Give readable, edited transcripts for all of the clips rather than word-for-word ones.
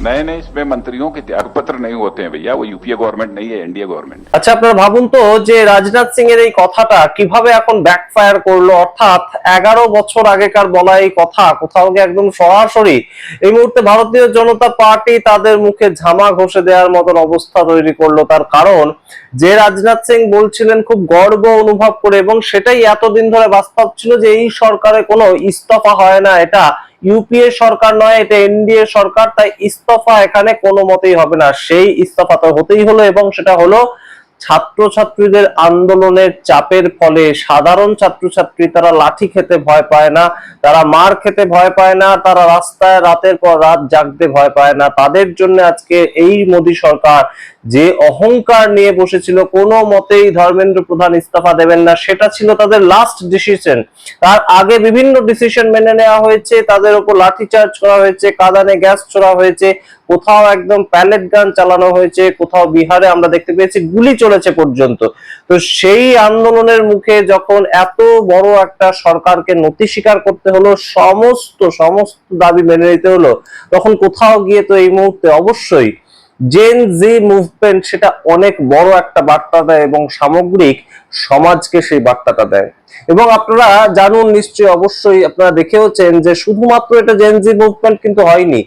नए नए इसमें मंत्रियों के त्यागपत्र नहीं होते हैं भैया, वो यूपीए गवर्नमेंट नहीं है, एनडीए गवर्नमेंट। আচ্ছা, আপনারা ভাবুন তো যে রাজনাথ সিং এর এই কথাটা কিভাবে এখন ব্যাকফায়ার করলো, অর্থাৎ 11 বছর আগেকার বলা এই কথা কোথাও গিয়ে একদম সরাসরি এই মুহূর্তে ভারতীয় জনতা পার্টি তাদের মুখে ঝামা ঘষে দেওয়ার মতন অবস্থা তৈরি করলো। তার কারণ যে রাজনাথ সিং বলছিলেন খুব গর্ব অনুভব করে, এবং সেটাই এতদিন ধরে বাস্তব ছিল, যে এই সরকারে কোনো ইস্তফা হয় না, এটা ইউপিএ সরকার নয়, এটা এনডিএ সরকার, তাই ইস্তফা এখানে কোনো মতেই হবে না। সেই ইস্তফা তো হতেই হলো, এবং সেটা হলো ছাত্রছাত্রীদের আন্দোলনের চাপের ফলে। সাধারণ ছাত্রছাত্রী তারা লাঠি খেতে ভয় পায় না, তারা মার খেতে ভয় পায় না, তারা রাস্তায় রাতের পর রাত জাগতে ভয় পায় না। তাদের জন্য আজকে এই মোদী সরকার যে অহংকার নিয়ে বসেছিল, কোনো মতেই ধর্মেন্দ্র প্রধান ইস্তফা দেবেন না, সেটা ছিল তাদের লাস্ট ডিসিশন। তার আগে বিভিন্ন ডিসিশন মেনে নেওয়া হয়েছে, তাদের উপর লাঠিচার্জ করা হয়েছে, কাঁদানে গ্যাস ছোড়া হয়েছে, কোথাও একদম প্যালেট গান চালানো হয়েছে, কোথাও বিহারে আমরা দেখতে পেয়েছি গুলি চলেছে পর্যন্ত। তো সেই আন্দোলনের মুখে যখন এত বড় একটা সরকারকে নতি স্বীকার করতে হলো, সমস্ত দাবি মেনে নিতে হলো, তখন কোথাও গিয়ে তো এই মুহূর্তে অবশ্যই জেন জি মুভমেন্ট সেটা অনেক বড় একটা বার্তা দেয়, এবং সামগ্রিক সমাজকে সেই বার্তাটা দেয়। এবং আপনারা জানুন নিশ্চয়ই, অবশ্যই আপনারা দেখেওছেন যে শুধুমাত্র এটা জেন জি মুভমেন্ট কিন্তু হয়নি।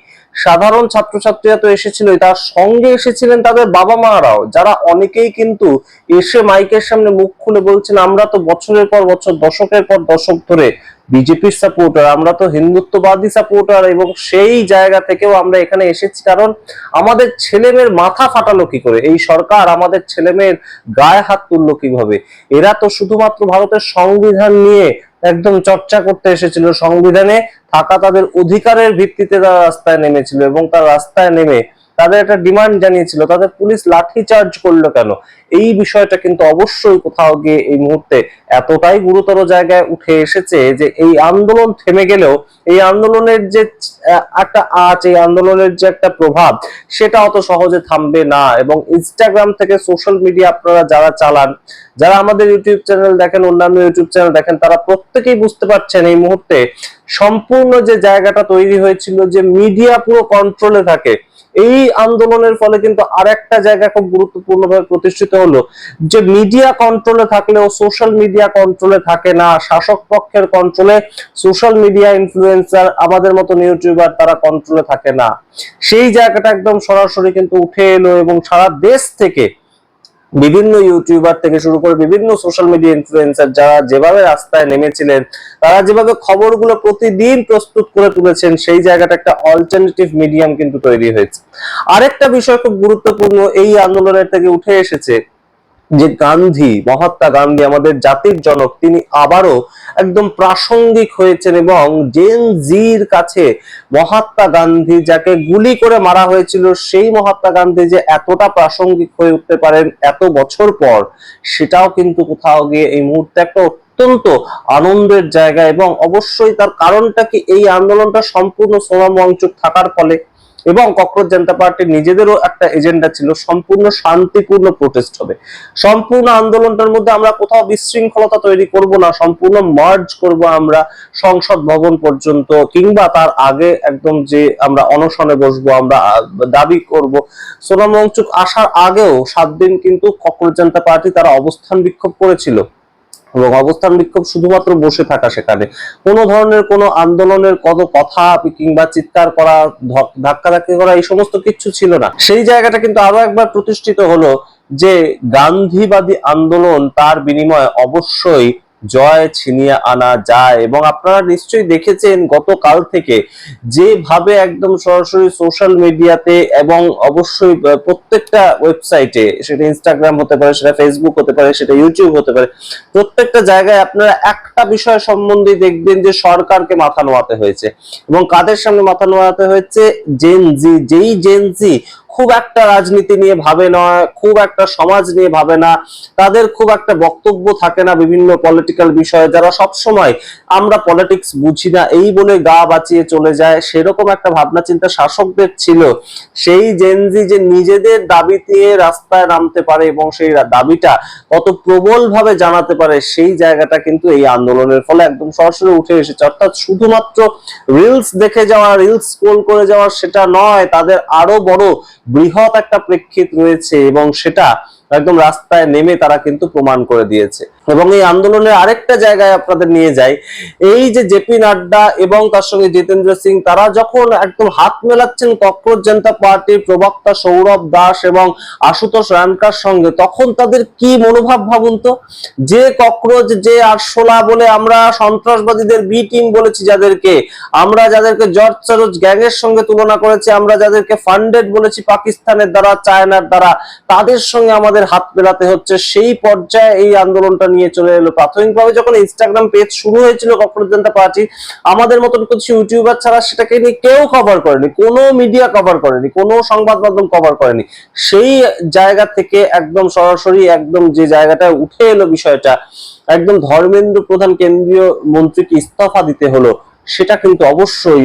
সাধারণ ছাত্রছাত্রীরা তো এসেছিল, তার সঙ্গে এসেছিলেন তাদের বাবা মারাও, যারা অনেকেই কিন্তু এসে মাইকের সামনে মুখ খুলে বলছেন আমরা তো বছরের পর বছর, দশকের পর দশক ধরে বিজেপির সাপোর্টার, আমরা তো হিন্দুত্ববাদী সাপোর্টার, এবং সেই জায়গা থেকেও আমরা এখানে এসেছি কারণ আমাদের ছেলেমেয়ের মাথা ফাটালো কি করে এই সরকার, আমাদের ছেলেমেয়ের গায়ে হাত তুললো কিভাবে। এরা তো শুধুমাত্র ভারতের সংবিধান নিয়ে একদম চর্চা করতে এসেছিল, সংবিধানে থাকা তাদের অধিকারের ভিত্তিতে তারা রাস্তায় নেমেছিল, এবং তার রাস্তায় নেমে তাদের একটা ডিমান্ড জানিয়েছিল। তাদের পুলিশ লাঠি চার্জ করলো কেন, এই বিষয়টা কিন্তু অবশ্যই কোথাও গিয়ে এই মুহূর্তে এতটাই গুরুতর জায়গায় উঠে এসেছে যে এই আন্দোলন থেমে গেলেও এই আন্দোলনের যে একটা আঁচ, এই আন্দোলনের যে একটা প্রভাব, সেটা অত সহজে থামবে না। এবং ইনস্টাগ্রাম থেকে সোশ্যাল মিডিয়া আপনারা যারা চালান, যারা আমাদের ইউটিউব চ্যানেল দেখেন, অন্যান্য ইউটিউব চ্যানেল দেখেন, তারা প্রত্যেকেই বুঝতে পারছেন এই মুহূর্তে সম্পূর্ণ যে জায়গাটা তৈরি হয়েছিল যে মিডিয়া পুরো কন্ট্রোলে থাকে, এই আন্দোলনের ফলে কিন্তু আরেকটা জায়গা খুব গুরুত্বপূর্ণভাবে প্রতিষ্ঠিত হলো, যে মিডিয়া কন্ট্রোলে থাকলেও সোশ্যাল মিডিয়া কন্ট্রোলে থাকে না। শাসক পক্ষের কন্ট্রোলে সোশ্যাল মিডিয়া ইনফ্লুয়েন্সার, আমাদের মতন ইউটিউবার, তারা কন্ট্রোলে থাকে না। সেই জায়গাটা একদম সরাসরি কিন্তু উঠে এলো, এবং সারা দেশ থেকে বিভিন্ন ইউটিউবার থেকে শুরু করে বিভিন্ন সোশ্যাল মিডিয়া ইনফ্লুয়েন্সার যারা যেভাবে রাস্তায় নেমেছিলেন, তারা যেভাবে খবরগুলো প্রতিদিন প্রস্তুত করে তুলেছেন, সেই জায়গাটা একটা অল্টারনেটিভ মিডিয়াম কিন্তু তৈরি হয়েছে। আরেকটা বিষয় খুব গুরুত্বপূর্ণ এই আন্দোলনের থেকে উঠে এসেছে, যে গান্ধী, মহাত্মা গান্ধী আমাদের জাতির জনক, তিনি আবারও একদম প্রাসঙ্গিক হয়েছেন, এবং জেন জির কাছে মহাত্মা গান্ধী যাকে গুলি করে মারা হয়েছিল, সেই মহাত্মা গান্ধী যে এতটা প্রাসঙ্গিক হয়ে উঠতে পারেন এত বছর পর, সেটাও কিন্তু কোথাও গিয়ে এই মুহূর্তে একটা অত্যন্ত আনন্দের জায়গা। এবং অবশ্যই তার কারণটা কি, এই আন্দোলনটা সম্পূর্ণ সোনাম ওয়াংচুক থাকার ফলে, এবং ককরোচ জনতা পার্টির নিজেদেরও একটা এজেন্ডা ছিল সম্পূর্ণ শান্তিপূর্ণ প্রোটেস্ট হবে। সম্পূর্ণ আন্দোলনটার মধ্যে আমরা কোথাও বিশৃঙ্খলতা তৈরি করব না, সম্পূর্ণ মার্চ করব আমরা সংসদ ভবন পর্যন্ত, কিংবা তার আগে একদম যে আমরা অনশনে বসবো, আমরা দাবি করব। সোনাম ওয়াংচুক আসার আগেও 7 দিন কিন্তু ককরোচ জনতা পার্টি তারা অবস্থান বিক্ষোভ করেছিল, এবং অবস্থান বিক্ষোভ শুধুমাত্র বসে থাকা, সেখানে কোনো ধরনের কোনো আন্দোলনের কত কথা কিংবা চিৎকার করা, ধাক্কাধাক্কি করা, এই সমস্ত কিছু ছিল না। সেই জায়গাটা কিন্তু আরো একবার প্রতিষ্ঠিত হলো যে গান্ধীবাদী আন্দোলন, তার বিনিময়ে অবশ্যই জয় ছিনিয়ে আনা যায়। এবং আপনারা নিশ্চয়ই দেখেছেন গতকাল থেকে যেভাবে একদম সরাসরি সোশ্যাল মিডিয়াতে, এবং অবশ্যই প্রত্যেকটা ওয়েবসাইটে, সেটা ইনস্টাগ্রাম হতে পারে, সেটা ফেসবুক হতে পারে, সেটা ইউটিউব হতে পারে, প্রত্যেকটা জায়গায় আপনারা একটা বিষয় সম্বন্ধে দেখবেন যে সরকারকে মাথা নোয়াতে হয়েছে। এবং কাদের সামনে মাথা নোয়াতে হয়েছে? জেন জি। যেই জেন জি খুব একটা রাজনীতি নিয়ে ভাবে না, খুব একটা সমাজ নিয়ে ভাবে না, তাদের খুব একটা বক্তব্য থাকে না বিভিন্ন পলিটিক্যাল বিষয়ে, যারা সব সময় আমরা পলিটিক্স বুঝি না এই বলে গা বাঁচিয়ে চলে যায়, সেরকম একটা ভাবনা চিন্তা শাসকদের ছিল। সেই জেনজি যে নিজেদের দাবি নিয়ে রাস্তায় নামতে পারে এবং সেই দাবিটা কত প্রবল ভাবে জানাতে পারে, সেই জায়গাটা কিন্তু এই আন্দোলনের ফলে একদম সরাসরি উঠে এসেছে। অর্থাৎ শুধুমাত্র রিলস দেখে যাওয়া, রিলস স্ক্রোল করে যাওয়া সেটা নয়, তাদের আরো বড় বৃহৎ একটা প্রেক্ষিত রয়েছে এবং সেটা একদম রাস্তায় নেমে তারা কিন্তু প্রমাণ করে দিয়েছে। এবং এই আন্দোলনের আরেকটা জায়গায় আপনাদের নিয়ে যায়, এই যে জেপি নাড্ডা এবং তার সঙ্গে জিতেন্দ্র সিং, তারা যখন একদম হাত মেলাচ্ছেন ককরোচ জনতা পার্টির প্রবক্তা সৌরভ দাস এবং আশুতোষ রানকার সঙ্গে, তখন তাদের কি মনোভাব ভাবুন তো। যে ককরোচ, যে আরশোলা বলে আমরা সন্ত্রাসবাদীদের বি টিম বলেছি, যাদেরকে জর্জ সরোজ গ্যাং এর সঙ্গে তুলনা করেছি, আমরা যাদেরকে ফান্ডেড বলেছি পাকিস্তানের দ্বারা, চায়নার দ্বারা, তাদের সঙ্গে আমাদের হাত মেলাতে হচ্ছে, সেই পর্যায়ে এই আন্দোলনটা নিয়ে চলে এলো। প্রাথমিকভাবে যখন ইনস্টাগ্রাম পেজ শুরু হয়েছিল ককরোচ জনতা পার্টি, আমাদের মতন কিছু ইউটিউবার ছাড়া সেটাকে নিয়ে কেউ কভার করেনি, কোনো মিডিয়া কভার করেনি, কোনো সংবাদ মাধ্যম কভার করেনি। সেই জায়গা থেকে একদম সরাসরি একদম যে জায়গাটায় উঠে এলো বিষয়টা, একদম ধর্মেন্দ্র প্রধান কেন্দ্রীয় মন্ত্রীকে ইস্তফা দিতে হলো, সেটা কিন্তু অবশ্যই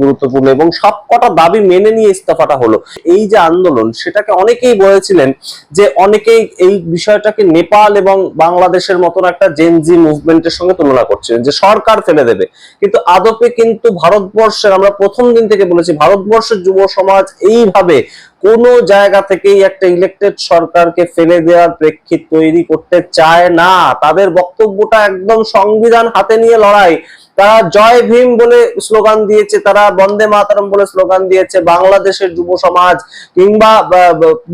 গুরুত্বপূর্ণ এবং সবকটা দাবি মেনে নিয়ে ইস্তফাটা হলো। এই যে আন্দোলন, সেটাকে অনেকেই বলেছিলেন যে অনেকেই এই বিষয়টাকে নেপাল এবং বাংলাদেশের মতন একটা জেনজি মুভমেন্টের সঙ্গে তুলনা করছিলেন যে সরকার ফেলে দেবে, কিন্তু আদপে কিন্তু ভারতবর্ষের, আমরা প্রথম দিন থেকে বলেছি, ভারতবর্ষের যুব সমাজ এইভাবে কোন জায়গা থেকেই একটা ইলেক্টেড সরকারকে ফেলে দেওয়ার প্রেক্ষিত তৈরি করতে চায় না। তাদের বক্তব্যটা একদম সংবিধান হাতে নিয়ে লড়াই। তারা জয় ভীম বলে স্লোগান দিয়েছে, তারা বন্দে মাতরম বলে স্লোগান দিয়েছে। বাংলাদেশের যুব সমাজ কিংবা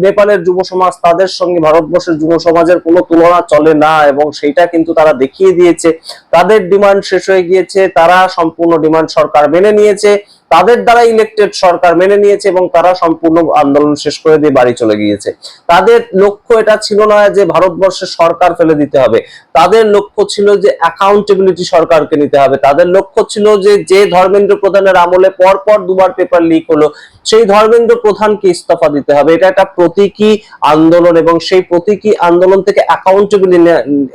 নেপালের যুব সমাজ, তাদের সঙ্গে ভারতবর্ষের যুব সমাজের কোনো তুলনা চলে না এবং সেইটা কিন্তু তারা দেখিয়ে দিয়েছে। তাদের ডিমান্ড শেষ হয়ে গিয়েছে, তারা সম্পূর্ণ ডিমান্ড সরকার মেনে নিয়েছে, তাদের দ্বারা ইলেক্টেড সরকার মেনে নিয়েছে এবং তারা সম্পূর্ণ আন্দোলন শেষ করে দিয়ে বাড়ি চলে গিয়েছে। তাদের লক্ষ্য এটা ছিল না যে ভারতবর্ষের সরকার ফেলে দিতে হবে, তাদের লক্ষ্য ছিল যে অ্যাকাউন্টেবিলিটি সরকারকে নিতে হবে। তাদের লক্ষ্য ছিল যে ধর্মেন্দ্র প্রধানের আমলে পরপর দুবার পেপার লিক হলো, সেই ধর্মেন্দ্র প্রধানকে ইস্তফা দিতে হবে। এটা একটা প্রতীকী আন্দোলন এবং সেই প্রতীকী আন্দোলন থেকে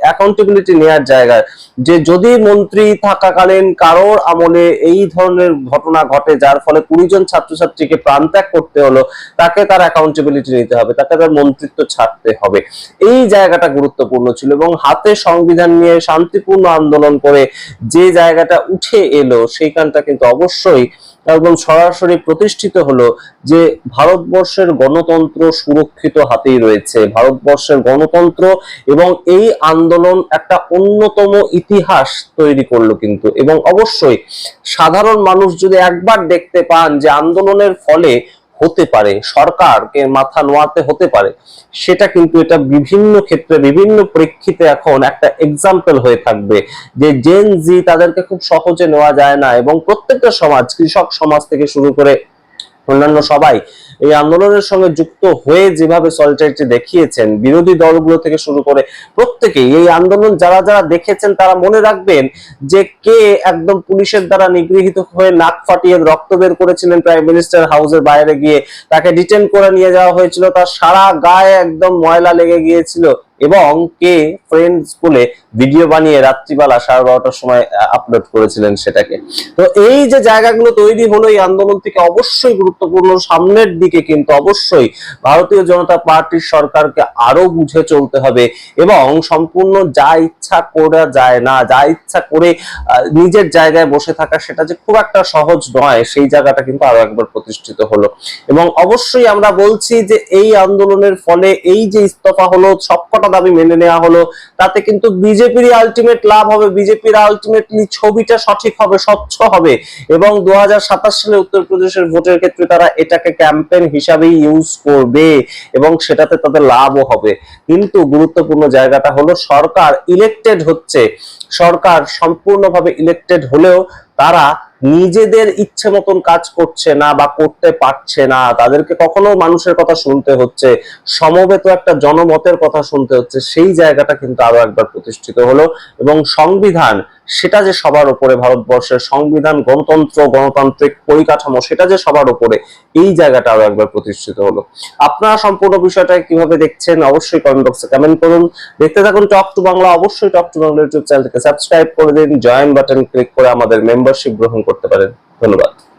অ্যাকাউন্টেবিলিটি নেওয়ার জায়গায়, যে যদি মন্ত্রী থাকাকালীন কারোর আমলে এই ধরনের ঘটনা ঘটে যার ফলে 20 জন ছাত্রছাত্রীকে প্রাণত্যাগ করতে হলো, তাকে তার অ্যাকাউন্টেবিলিটি নিতে হবে, তাকে তার মন্ত্রিত্ব ছাড়তে হবে। এই জায়গাটা গুরুত্বপূর্ণ ছিল এবং হাতে সংবিধান নিয়ে শান্তিপূর্ণ আন্দোলন করে যে জায়গাটা উঠে এলো, সেইখানটা কিন্তু অবশ্যই একদম সরাসরি প্রতিষ্ঠিত হলো যে ভারতবর্ষের গণতন্ত্র সুরক্ষিত হাতেই রয়েছে। ভারতবর্ষের গণতন্ত্র এবং এই আন্দোলন একটা অন্যতম ইতিহাস তৈরি করলো কিন্তু। এবং অবশ্যই সাধারণ মানুষ যদি একবার দেখতে পান যে আন্দোলনের ফলে হতে পারে, সরকারকে মাথা নোয়াতে হতে পারে, সেটা কিন্তু এটা বিভিন্ন ক্ষেত্রে বিভিন্ন প্রেক্ষিতে এখন একটা এক্সাম্পল হয়ে থাকবে যে জেন জি তাদেরকে খুব সহজে নেওয়া যায় না। এবং প্রত্যেকটা সমাজ, কৃষক সমাজ থেকে শুরু করে অন্যান্য সবাই এই আন্দোলনের সঙ্গে যুক্ত হয়ে যেভাবে সলিডারিটি দেখিয়েছেন, বিরোধী দলগুলো থেকে শুরু করে প্রত্যেকেই এই আন্দোলন যারা যারা দেখেছেন তারা মনে রাখবেন যে কে একদম পুলিশের দ্বারা নিগৃহীত হয়ে নাক ফাটিয়ে রক্ত বের করেছিলেন প্রাইম মিনিস্টার হাউসের বাইরে গিয়ে, তাকে ডিটেন করে নিয়ে যাওয়া হয়েছিল, তার সারা গায়ে একদম ময়লা লেগে গিয়েছিল, এবং কে ফ্রেন্ডস বলে ভিডিও বানিয়ে রাত্রিবেলা 12:30টার সময় আপলোড করেছিলেন সেটাকে। তো এই যে জায়গাগুলো তৈরি হলো এই আন্দোলন থেকে অবশ্যই গুরুত্বপূর্ণ। সামনের দিকে কিন্তু অবশ্যই ভারতীয় জনতা পার্টির সরকারকে আরো বুঝে চলতে হবে এবং সম্পূর্ণ যা ইচ্ছা করা যায় না, যা ইচ্ছা করে নিজের জায়গায় বসে থাকা, সেটা যে খুব একটা সহজ নয়, সেই জায়গাটা কিন্তু আরো একবার প্রতিষ্ঠিত হলো। এবং অবশ্যই আমরা বলছি যে এই আন্দোলনের ফলে এই যে ইস্তফা হলো, সবকটা দাবি মেনে নেওয়া হলো, তাতে কিন্তু বিজেপির আলটিমেট লাভ হবে, বিজেপির আলটিমেটলি ছবিটা সঠিক হবে, স্বচ্ছ হবে এবং 2027 সালে উত্তরপ্রদেশের ভোটের ক্ষেত্রে তারা এটাকে ক্যাম্পেইন হিসাবেই ইউজ করবে এবং সেটাতে তাদের লাভও হবে। কিন্তু গুরুত্বপূর্ণ জায়গাটা হলো সরকার ইলেক্টেড হচ্ছে, সরকার সম্পূর্ণভাবে ইলেক্টেড হলেও তারা নিজেদের ইচ্ছে মতন কাজ করছে না বা করতে পারছে না, তাদেরকে কখনো মানুষের কথা শুনতে হচ্ছে, সমবেত একটা জনমতের কথা শুনতে হচ্ছে, সেই জায়গাটা কিন্তু আরো একবার প্রতিষ্ঠিত হলো। এবং সংবিধান, সেটা যে সবার উপরে, ভারতবর্ষের সংবিধান, গণতন্ত্র, গণতান্ত্রিক পরিকাঠামো, সেটা যে সবার উপরে, এই জায়গাটা আরো একবার প্রতিষ্ঠিত হলো। আপনারা সম্পূর্ণ বিষয়টা কিভাবে দেখছেন অবশ্যই কমেন্ট বক্সে কমেন্ট করুন। দেখতে থাকুন টক টু বাংলা। অবশ্যই টক টু বাংলা ইউটিউব চ্যানেলকে সাবস্ক্রাইব করে দিন, জয়েন বাটন ক্লিক করে আমাদের মেম্বারশিপ গ্রহণ করতে পারেন। ধন্যবাদ।